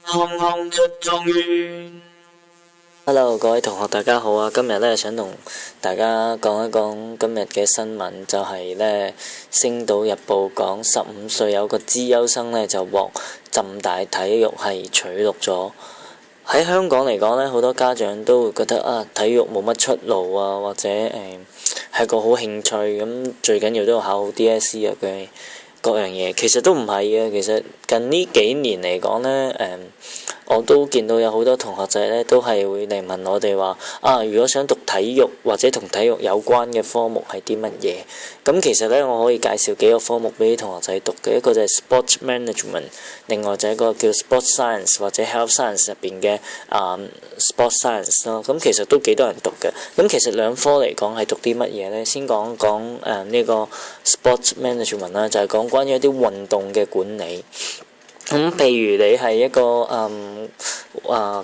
行行出狀元。Hello，各位同學，大家好啊！今日咧想同大家講一講今日嘅新聞，就係咧《星島日報》講15歲有個資優生咧就獲浸大體育系取錄咗。喺香港嚟講咧，好多家長都會覺得啊，體育冇乜出路啊，或者係個好興趣咁，最緊要都要考好 DSE 啊嘅各樣嘢。其實都唔係嘅，其實近呢幾年嚟講咧，我都見到有好多同學仔咧，都係會嚟問我哋話啊，如果想讀體育或者同體育有關嘅科目係啲乜嘢？咁其實咧，我可以介紹幾個科目俾啲同學仔讀嘅，一個就係 Sport Management，另外就係一個叫 Sport Science 或者 Health Science 入邊嘅Sport Science 咯。咁其實都幾多人讀嘅。咁其實兩科嚟講係讀啲乜嘢咧？先講講呢個 Sport Management 啦，就係講關於一啲運動嘅管理。咁譬如你係一個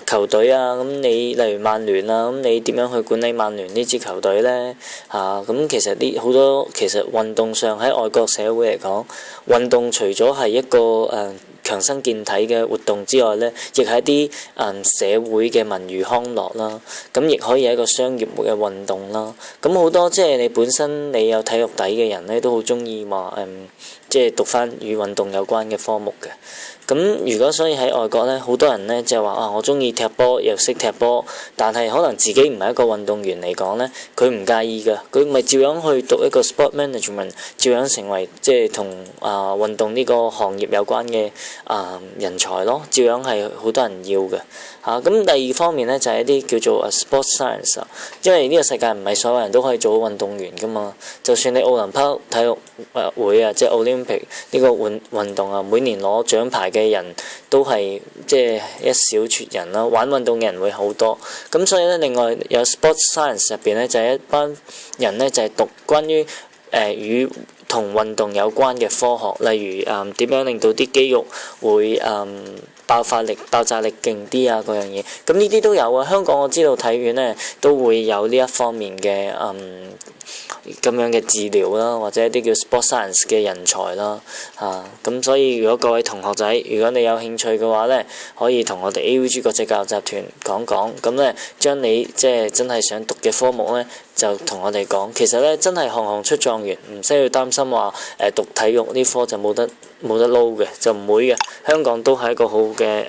球隊啊，咁你例如曼聯啊，咁你點樣去管理曼聯呢支球隊呢？咁其實呢好多其實運動上喺外國社會嚟講，運動除咗係一個強身健體嘅活動之外呢，亦係一啲社會嘅文娛康樂啦。咁亦可以係一個商業嘅運動啦。咁好多即係你本身你有體育底嘅人呢，都好中意話即係讀翻與運動有關嘅科目嘅。咁如果所以喺外國咧，好多人咧就係話啊，我中意踢波又識踢波，但係可能自己唔係一個運動員嚟講咧，佢唔介意㗎，佢咪照樣去讀一個 sport management，照樣成為即係同運動呢個行業有關嘅人才咯，照樣係好多人要嘅。咁第二方面咧就係一啲叫做sports science，因為呢個世界唔係所有人都可以做好運動員噶嘛，就算你奧林匹克體育會啊，即係 Olympic 呢個運動啊，每年攞獎牌嘅人都係即係一小撮人啦，玩運動嘅人會好多。咁所以咧，另外有 sports science 入邊咧就係一班人咧就係讀關於與同運動有關嘅科學，例如點樣令到啲肌肉會爆炸力勁啲啊，嗰樣嘢。咁呢啲都有啊。香港我知道體院咧都會有呢一方面嘅咁樣嘅治療啦，或者一啲叫 sport science 嘅人才啦。咁所以如果各位同學仔，如果你有興趣嘅話咧，可以同我哋 AVG 國際教育集團講講。咁咧將你即係真係想讀嘅科目咧，就同我哋講。其實咧真係行行出狀元，唔需要擔心話讀體育呢科就冇得撈嘅，就唔會嘅。香港都係一個好嘅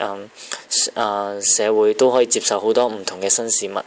社會，都可以接受好多唔同嘅新事物。